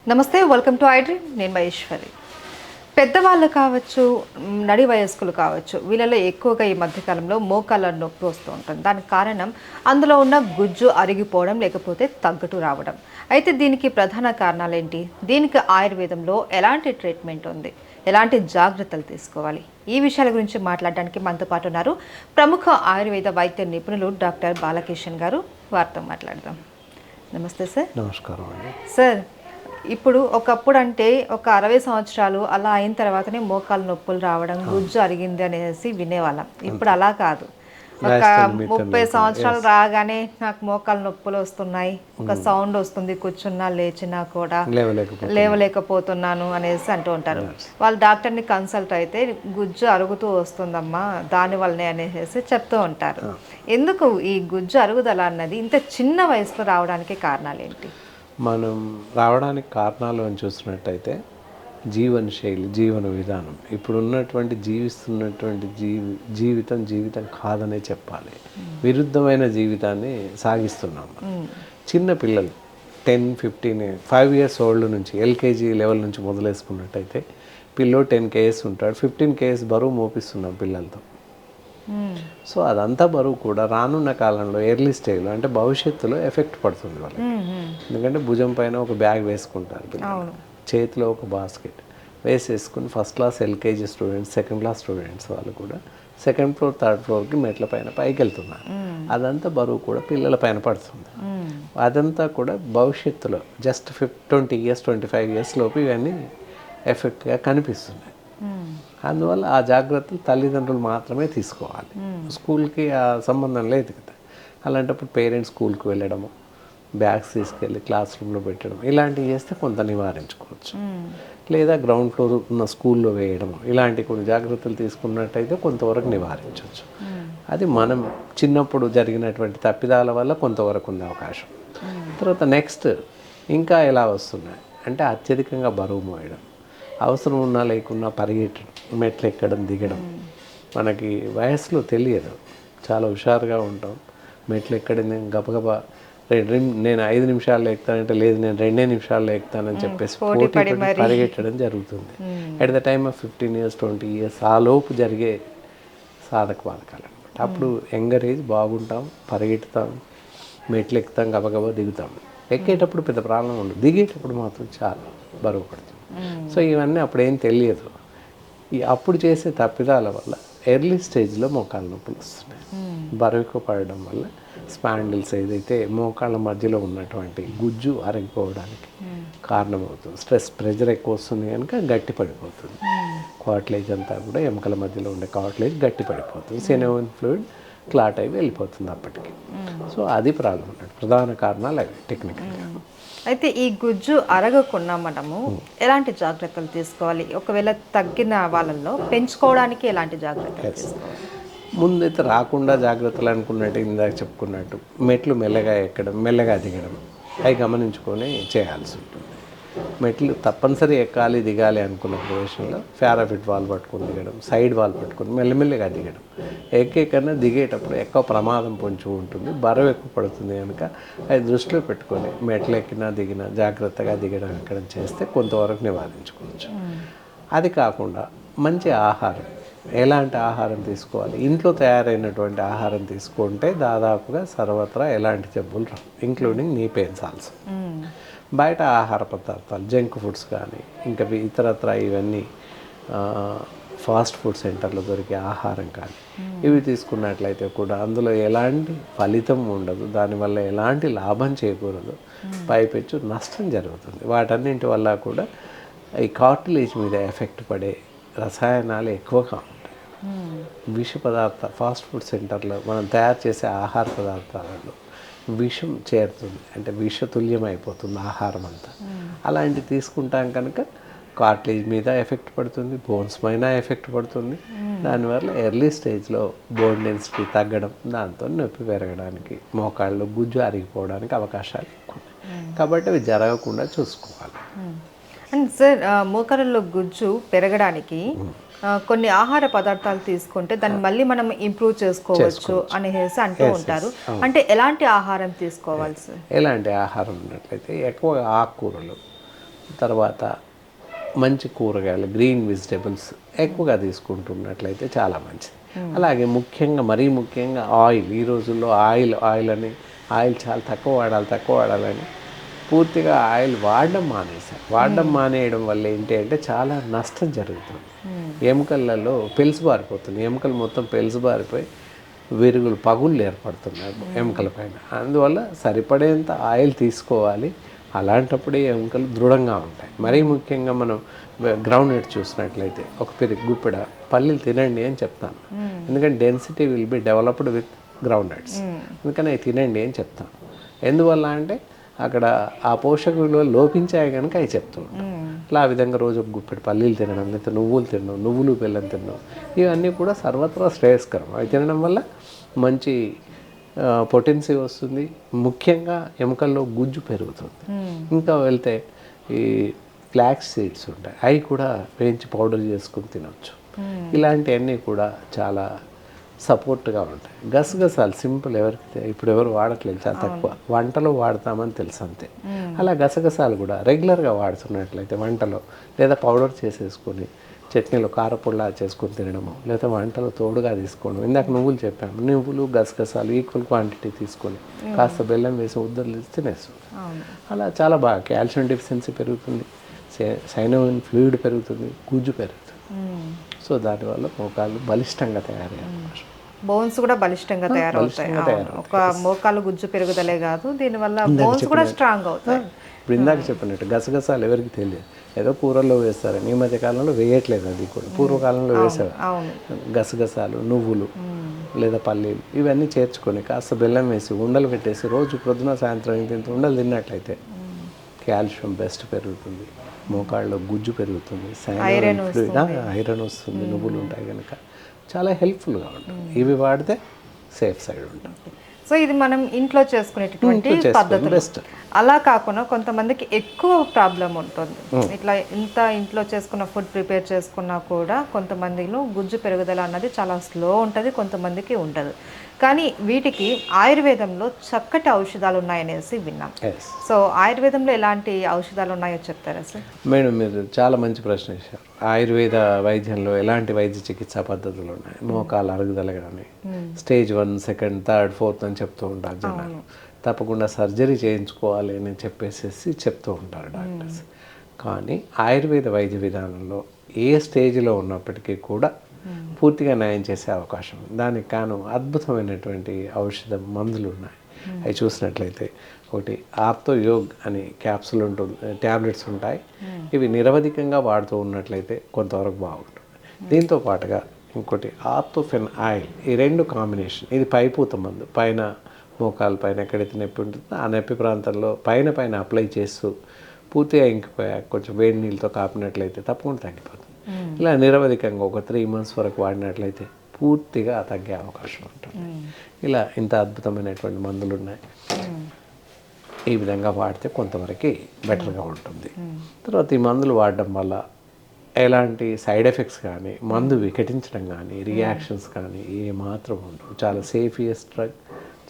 నమస్తే, welcome to I dream. నేను మహేశ్వరి. పెద్దవాళ్ళు కావచ్చు, నడి వయస్కులు కావచ్చు, వీళ్ళలో ఎక్కువగా ఈ మధ్యకాలంలో మోకాళ్ళ నొప్పి వస్తూ ఉంటుంది. దానికి కారణం అందులో ఉన్న గుజ్జు అరిగిపోవడం లేకపోతే తగ్గటు రావడం. అయితే దీనికి ప్రధాన కారణాలు ఏంటి? దీనికి ఆయుర్వేదంలో ఎలాంటి ట్రీట్మెంట్ ఉంది, ఎలాంటి జాగ్రత్తలు తీసుకోవాలి, ఈ విషయాల గురించి మాట్లాడడానికి మనతో పాటు ఉన్నారు ప్రముఖ ఆయుర్వేద వైద్య నిపుణులు డాక్టర్ బాలకిషన్ గారు. వారితో మాట్లాడదాం. నమస్తే సార్. నమస్కారం అండి. సార్, ఇప్పుడు ఒకప్పుడు అంటే ఒక 60 సంవత్సరాలు అలా అయిన తర్వాతనే మోకాలు నొప్పులు రావడం, గుజ్జు అరిగింది అనేసి వినేవాళ్ళం. ఇప్పుడు అలా కాదు. ఒక 30 సంవత్సరాలు రాగానే నాకు మోకాలు నొప్పులు వస్తున్నాయి, ఒక సౌండ్ వస్తుంది, కూర్చున్నా లేచినా కూడా లేవలేకపోతున్నాను అనేసి అంటూ ఉంటారు. వాళ్ళు డాక్టర్ని కన్సల్ట్ అయితే గుజ్జు అరుగుతూ వస్తుందమ్మా, దానివల్లనే అనేసి చెప్తూ ఉంటారు. ఎందుకు ఈ గుజ్జు అరుగుదల అన్నది ఇంత చిన్న వయసులో రావడానికి కారణాలు ఏంటి? మనం రావడానికి కారణాలు అని చూసినట్టయితే జీవన శైలి, జీవన విధానం, ఇప్పుడు ఉన్నటువంటి జీవిస్తున్నటువంటి జీవితం కాదనే చెప్పాలి. విరుద్ధమైన జీవితాన్ని సాగిస్తున్నాం. చిన్న పిల్లలు 10, 15, 5 years ఓల్డ్ నుంచి ఎల్కేజీ లెవెల్ నుంచి మొదలేసుకున్నట్టయితే పిల్లో 10 kgs ఉంటాడు, 15 kgs బరువు మోపిస్తున్నాం పిల్లలతో. సో అదంతా బరువు కూడా రానున్న కాలంలో ఎర్లీ స్టేజ్లో అంటే భవిష్యత్తులో ఎఫెక్ట్ పడుతుంది వాళ్ళకి. ఎందుకంటే భుజం పైన ఒక బ్యాగ్ వేసుకుంటారు పిల్లలు, చేతిలో ఒక బాస్కెట్ వేసేసుకుని first class LKG students, second class students వాళ్ళు కూడా సెకండ్ ఫ్లోర్, థర్డ్ ఫ్లోర్కి మెట్ల పైన పైకి వెళ్తున్నారు. అదంతా బరువు కూడా పిల్లల పైన పడుతుంది. అదంతా కూడా భవిష్యత్తులో జస్ట్ 20 years 25 years లోపు ఇవన్నీ ఎఫెక్ట్గా కనిపిస్తున్నాయి. అందువల్ల ఆ జాగ్రత్తలు తల్లిదండ్రులు మాత్రమే తీసుకోవాలి. స్కూల్కి ఆ సంబంధం లేదు కదా. అలాంటప్పుడు పేరెంట్స్ స్కూల్కి వెళ్ళడము, బ్యాగ్స్ తీసుకెళ్ళి క్లాస్ రూమ్లో పెట్టడం, ఇలాంటివి చేస్తే కొంత నివారించుకోవచ్చు. లేదా గ్రౌండ్ ఫ్లోర్ ఉన్న స్కూల్లో వేయడము, ఇలాంటి కొన్ని జాగ్రత్తలు తీసుకున్నట్టయితే కొంతవరకు నివారించవచ్చు. అది మనం చిన్నప్పుడు జరిగినటువంటి తప్పిదాల వల్ల కొంతవరకు ఉంది అవకాశం. తర్వాత నెక్స్ట్ ఇంకా ఎలా వస్తున్నాయి అంటే అత్యధికంగా బరువు మోయడం, అవసరం ఉన్నా లేకున్నా పరిగెట్టడం, మెట్లు ఎక్కడం దిగడం. మనకి వయసులో తెలియదు, చాలా హుషారుగా ఉంటాం. మెట్లు ఎక్కడం గబగబా నేను 5 నిమిషాల్లో ఎక్కుతానంటే లేదు నేను 2 నిమిషాల్లో ఎక్కుతానని చెప్పేసి పోటీ పరిగెట్టడం జరుగుతుంది. At the time of 15 years 20 years ఆ లోపు జరిగే సాధక బాధకాలు అనమాట. అప్పుడు యంగర్ ఏజ్ బాగుంటాం, పరిగెత్తుతాం, మెట్లు ఎక్కుతాం, గబగబా దిగుతాం. ఎక్కేటప్పుడు పెద్ద ప్రాబ్లం ఉండదు, దిగేటప్పుడు మాత్రం చాలా బరువు పడుతుంది. సో ఇవన్నీ అప్పుడేం తెలియదు. అప్పుడు చేసే తప్పిదాల వల్ల ఎర్లీ స్టేజ్లో మోకాళ్ళ నొప్పులు వస్తున్నాయి. బరువు ఎక్కువ పడడం వల్ల స్పాండిల్స్ ఏదైతే మోకాళ్ళ మధ్యలో ఉన్నటువంటి గుజ్జు అరిగిపోవడానికి కారణమవుతుంది. స్ట్రెస్, ప్రెజర్ ఎక్కువ వస్తుంది కనుక గట్టి పడిపోతుంది. కార్టిలేజ్ అంతా కూడా ఎముకల మధ్యలో ఉండే కార్టిలేజ్ గట్టి పడిపోతుంది. సినోవియన్ ఫ్లూయిడ్ క్లాట్ అయి వెళ్ళిపోతుంది అప్పటికి. సో అది ప్రాబ్లం అన్నట్టు. ప్రధాన కారణాలు అవి టెక్నికల్గా. అయితే ఈ గుజ్జు అరగకుండా మనము ఎలాంటి జాగ్రత్తలు తీసుకోవాలి? ఒకవేళ తగ్గిన వాళ్ళల్లో పెంచుకోవడానికి ఎలాంటి జాగ్రత్తలు తీసుకోవాలి? ముందైతే రాకుండా జాగ్రత్తలు అనుకున్నట్టు ఇందాక చెప్పుకున్నట్టు మెట్లు మెల్లగా ఎక్కడం, మెల్లగా దిగడం అవి గమనించుకొని చేయాల్సి ఉంటుంది. మెట్లు తప్పనిసరి ఎక్కాలి దిగాలి అనుకున్న ప్రదేశంలో పారాఫిట్ వాల్ పట్టుకొని దిగడం, సైడ్ వాల్ పట్టుకొని మెల్లమెల్లగా దిగడం. ఎక్కేకన్నా దిగేటప్పుడు ఎక్కువ ప్రమాదం పొంచి ఉంటుంది, బరువు ఎక్కువ పడుతుంది కనుక అది దృష్టిలో పెట్టుకొని మెట్లు ఎక్కినా దిగినా జాగ్రత్తగా దిగడం ఎక్కడం చేస్తే కొంతవరకు నివారించుకోవచ్చు. అది కాకుండా మంచి ఆహారం, ఎలాంటి ఆహారం తీసుకోవాలి? ఇంట్లో తయారైనటువంటి ఆహారం తీసుకుంటే దాదాపుగా సర్వత్రా ఎలాంటి జబ్బులు రావు, ఇంక్లూడింగ్ నీ పెయిన్స్ ఆల్సో. బయట ఆహార పదార్థాలు, జంక్ ఫుడ్స్ కానీ ఇంకా ఇతరత్ర ఇవన్నీ ఫాస్ట్ ఫుడ్ సెంటర్లో దొరికే ఆహారం కానీ ఇవి తీసుకున్నట్లయితే కూడా అందులో ఎలాంటి ఫలితం ఉండదు, దానివల్ల ఎలాంటి లాభం చేకూరదు, పైపెచ్చు నష్టం జరుగుతుంది. వాటన్నింటి వల్ల కూడా ఈ కార్టిలేజ్ మీద ఎఫెక్ట్ పడే రసాయనాలు ఎక్కువగా ఉంటాయి. విష పదార్థ ఫాస్ట్ ఫుడ్ సెంటర్లో మనం తయారు చేసే ఆహార పదార్థాలలో విషం చేరుతుంది, అంటే విషతుల్యం అయిపోతుంది ఆహారం అంతా. అలాంటివి తీసుకుంటాం కనుక కార్టిలేజ్ మీద ఎఫెక్ట్ పడుతుంది, బోన్స్ పైన ఎఫెక్ట్ పడుతుంది. దానివల్ల ఎర్లీ స్టేజ్లో బోన్ డెన్సిటీ తగ్గడం, దాంతో నొప్పి పెరగడానికి, మోకాళ్ళు గుజ్జు అరిగిపోవడానికి అవకాశాలు ఎక్కువ. కాబట్టి అవి జరగకుండా చూసుకోవాలి. అండ్ సార్, మోకాళ్ళలో గుజ్జు పెరగడానికి కొన్ని ఆహార పదార్థాలు తీసుకుంటే దాన్ని మళ్ళీ మనం ఇంప్రూవ్ చేసుకోవచ్చు అనేసి అంటూ ఉంటారు. అంటే ఎలాంటి ఆహారం తీసుకోవాలి సార్? ఎలాంటి ఆహారం ఉన్నట్లయితే ఎక్కువ ఆకుకూరలు, తర్వాత మంచి కూరగాయలు, గ్రీన్ వెజిటేబుల్స్ ఎక్కువగా తీసుకుంటున్నట్లయితే చాలా మంచిది. అలాగే ముఖ్యంగా, మరీ ముఖ్యంగా ఆయిల్. ఈ రోజుల్లో ఆయిల్ చాలా తక్కువ వాడాలని పూర్తిగా ఆయిల్ వాడడం మానేశారు. వాడడం మానేయడం వల్ల ఏంటి అంటే చాలా నష్టం జరుగుతుంది. ఎముకలలో పెలుసు బారిపోతుంది. ఎముకలు మొత్తం పెలుసు బారిపోయి విరుగులు, పగుళ్ళు ఏర్పడుతున్నాయి ఎముకల పైన. అందువల్ల సరిపడేంత ఆయిల్ తీసుకోవాలి. అలాంటప్పుడే ఎముకలు దృఢంగా ఉంటాయి. మరీ ముఖ్యంగా మనం గ్రౌండ్ నట్ చూసినట్లయితే ఒక గుప్పెడ పల్లీలు తినండి అని చెప్తాను. ఎందుకంటే density will be developed with ground nuts. అందుకని అవి తినండి అని చెప్తాను. ఎందువల్ల అంటే అక్కడ ఆ పోషక విలువలు లోపించాయి కనుక అవి చెప్తూ ఉంటాం. అలా ఆ విధంగా రోజు ఒక గుప్పెడు పల్లీలు తినడం, లేకపోతే నువ్వులు తినడం, నువ్వులు బెల్లం తినడం, ఇవన్నీ కూడా సర్వత్రా శ్రేయస్కరం. అవి తినడం వల్ల మంచి పొటెన్సీ వస్తుంది. ముఖ్యంగా ఎముకల్లో గుజ్జు పెరుగుతుంది. ఇంకా వెళ్తే ఈ ఫ్లాక్స్ సీడ్స్ ఉంటాయి, అవి కూడా వేయించి పౌడర్ చేసుకుని తినవచ్చు. ఇలాంటివన్నీ కూడా చాలా సపోర్ట్గా ఉంటాయి. గసగసాలు సింపుల్, ఇప్పుడు ఎవరు వాడట్లేదు, చాలా తక్కువ. వంటలో వాడతామని తెలుసు అంతే. అలా గసగసాలు కూడా రెగ్యులర్గా వాడుతున్నట్లయితే వంటలో, లేదా పౌడర్ చేసేసుకొని చట్నీలో కారపొడిలా చేసుకొని తినడము, లేదా వంటలో తోడుగా తీసుకోవడం. ఇందాక నువ్వులు చెప్పాము, నువ్వులు గసగసాలు ఈక్వల్ క్వాంటిటీ తీసుకొని కాస్త బెల్లం వేసి ఉద్దరు తినేస్తుంది. అలా చాలా బాగా కాల్షియం డెఫిషియన్సీ పెరుగుతుంది, సైనోవిన్ ఫ్లూయిడ్ పెరుగుతుంది, గుజ్జు పెరుగుతుంది. సో దానివల్ల మోకాళ్ళు బలిష్టంగా తయారయ్యాయి. బోన్స్ కూడా బలిష్టంగా తయారవుతాయి. ఒక మోకాలు గుజ్జు పెరుగుదలే కాదు, దీనివల్ల బోన్స్ కూడా స్ట్రాంగ్ అవుతాయి. ఇప్పుడు ఇందాక చెప్పినట్టు గసగసాలు ఎవరికి తెలియదు, ఏదో కూరల్లో వేస్తారని. ఈ మధ్య కాలంలో వేయట్లేదు, అది కూడా పూర్వకాలంలో వేసేవారు. గసగసాలు, నువ్వులు లేదా పల్లీలు ఇవన్నీ చేర్చుకొని కాస్త బెల్లం వేసి ఉండలు పెట్టేసి రోజు ప్రొద్దున సాయంత్రం ఇంత ఉండలు తిన్నట్లయితే కాల్షియం బెస్ట్ పెరుగుతుంది, మోకాళ్ళలో గుజ్జు పెరుగుతుంది, ఐరన్ వస్తుంది. నువ్వులు ఉంటాయి కనుక చాలా హెల్ప్ఫుల్గా ఉంటుంది. ఇవి వాడితే సేఫ్ సైడ్ ఉంటుంది. సో ఇది మనం ఇంట్లో చేసుకునేటటువంటి పద్ధతి. బెస్ట్. అలా కాకుండా కొంతమందికి ఎక్కువ ప్రాబ్లం ఉంటుంది. ఇట్లా ఇంట్లో చేసుకున్న ఫుడ్ ప్రిపేర్ చేసుకున్నా కూడా కొంతమందిలో గుజ్జు పెరుగుదల అన్నది చాలా స్లో ఉంటుంది, కొంతమందికి ఉండదు. కానీ వీటికి ఆయుర్వేదంలో చక్కటి ఔషధాలు ఉన్నాయనేసి విన్నాం. సో ఆయుర్వేదంలో ఎలాంటి ఔషధాలు ఉన్నాయో చెప్తారా సార్? మేడం, మీరు చాలా మంచి ప్రశ్న వేశారు. ఆయుర్వేద వైద్యంలో ఎలాంటి వైద్య చికిత్సా పద్ధతులు ఉన్నాయి? మోకాలు అరుగుదల కానీ స్టేజ్ 1, 2, 3, 4 అని చెప్తూ ఉంటారు జనాలు. తప్పకుండా సర్జరీ చేయించుకోవాలి అని చెప్పేసి చెప్తూ ఉంటారు డాక్టర్స్. కానీ ఆయుర్వేద వైద్య విధానంలో ఏ స్టేజ్లో ఉన్నప్పటికీ కూడా పూర్తిగా న్యాయం చేసే అవకాశం ఉంది. దానికి కాను అద్భుతమైనటువంటి మందులు ఉన్నాయి. అవి చూసినట్లయితే ఒకటి ఆర్థోయోగ్ అని క్యాప్సుల్ ఉంటుంది, ట్యాబ్లెట్స్ ఉంటాయి. ఇవి నిరవధికంగా వాడుతూ ఉన్నట్లయితే కొంతవరకు బాగుంటుంది. దీంతో పాటుగా ఇంకోటి ఆర్థోఫెన్ ఆయిల్. ఈ రెండు కాంబినేషన్. ఇది పైపూత మందు. పైన మోకాల పైన ఎక్కడైతే నొప్పి ఉంటుందో ఆ నొప్పి ప్రాంతంలో పైన అప్లై చేస్తూ పూర్తిగా ఇంకిపోయాక కొంచెం వేడి నీళ్ళతో కాపినట్లయితే తప్పకుండా తగ్గిపోతుంది. ఇలా నిరవధికంగా ఒక 3 months వరకు వాడినట్లయితే పూర్తిగా తగ్గే అవకాశం ఉంటుంది. ఇలా ఇంత అద్భుతమైనటువంటి మందులు ఉన్నాయి. ఈ విధంగా వాడితే కొంతవరకు బెటర్గా ఉంటుంది. తర్వాత ఈ మందులు వాడడం వల్ల ఎలాంటి సైడ్ ఎఫెక్ట్స్ కానీ, మందు వికటించడం కానీ, రియాక్షన్స్ కానీ ఏమాత్రం ఉండవు. చాలా సేఫియస్ట్ డ్రగ్,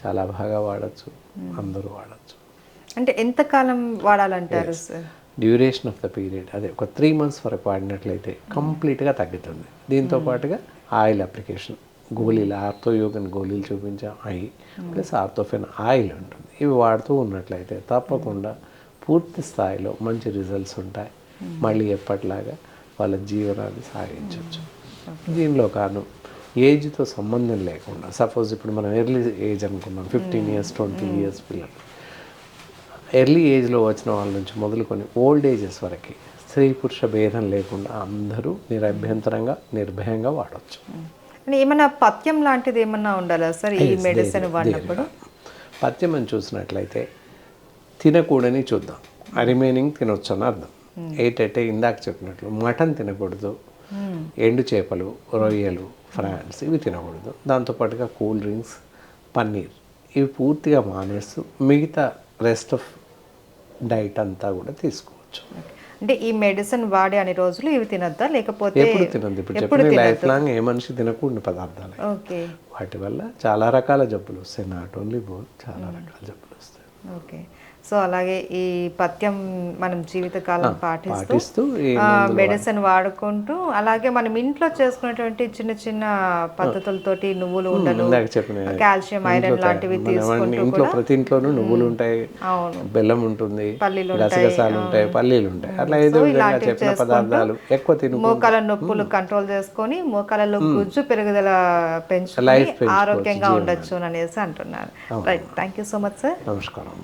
చాలా బాగా వాడచ్చు, అందరూ వాడచ్చు. అంటే ఎంతకాలం వాడాలంటారు sir? Duration of the period అదే ఒక 3 months వరకు వాడినట్లయితే కంప్లీట్గా తగ్గుతుంది. దీంతో పాటుగా ఆయిల్ అప్లికేషన్, గోళీలు, ఆర్థోయోగన్ గోళీలు చూపించాం, అవి ప్లస్ ఆర్థోఫెన్ ఆయిల్ ఉంటుంది. ఇవి వాడుతూ ఉన్నట్లయితే తప్పకుండా పూర్తి స్థాయిలో మంచి రిజల్ట్స్ ఉంటాయి. మళ్ళీ ఎప్పటిలాగా వాళ్ళ జీవనాన్ని సాగించవచ్చు. దీనిలో కాను ఏజ్తో సంబంధం లేకుండా, సపోజ్ ఇప్పుడు మనం ఎర్లీ ఏజ్ అనుకున్నాం, 15 years 20 years పిల్లలు, ఎర్లీ ఏజ్లో వచ్చిన వాళ్ళ నుంచి మొదలుకొని ఓల్డ్ ఏజెస్ వరకు స్త్రీ పురుష భేదం లేకుండా అందరూ నిరభ్యంతరంగా నిర్భయంగా వాడవచ్చు. ఏమన్నా పథ్యం లాంటిది ఏమన్నా ఉండాలా సార్ ఈ మెడిసిన్ వాడినప్పుడు? పథ్యం అని చూసినట్లయితే తినకూడని చూద్దాం, రిమైనింగ్ తినొచ్చు అని అర్థం. ఏంటంటే ఇందాక చెప్పినట్లు మటన్ తినకూడదు, ఎండు చేపలు, రొయ్యలు, ఫ్రాన్స్ ఇవి తినకూడదు. దాంతోపాటుగా కూల్ డ్రింక్స్, పన్నీర్ ఇవి పూర్తిగా మానేస్తూ మిగతా రెస్ట్ ఆఫ్ డైట్ అంతా కూడా తీసుకోవచ్చు. అంటే ఈ మెడిసిన్ వాడే అన్ని రోజులు ఇవి తినద్దా, లేకపోతే ఎప్పుడు తినద్దు? ఇప్పుడు చెప్పిన లైఫ్ లాంగ్ ఏ మనిషి తినకూడని పదార్థాలు. వాటి వల్ల చాలా రకాల జబ్బులు వస్తాయి, నాట్ ఓన్లీ బోన్, చాలా రకాల జబ్బులు వస్తాయి. ఓకే. సో అలాగే ఈ పథ్యం మనం జీవితకాలం పాటిస్తూ పాటిస్తూ ఈ మెడిసిన్ వాడుకుంటూ అలాగే మనం ఇంట్లో చేసుకునేటువంటి చిన్న చిన్న పద్ధతులతోటి నువ్వులు ఉండలు, ఇందాక చెప్పిన కాల్షియం, ఐరన్ లాంటివి తీసుకుంటూ ఇంట్లో ప్రతి ఇంట్లోనూ నువ్వులు ఉంటాయి, అవును బెల్లం ఉంటుంది, పల్లీలు గసగసాలు ఉంటాయి, పల్లీలు ఉంటాయి. అట్లా ఏదో విధంగా చెప్పిన పదార్థాలు ఎక్కువ తిను మోకాల నొప్పులు కంట్రోల్ చేసుకొని మోకాలలో గుజ్జు పెరుగుదల పెంచుకొని ఆరోగ్యంగా ఉండొచ్చు అనేసి అంటున్నారు. Right, thank you so much sir. నమస్కారం.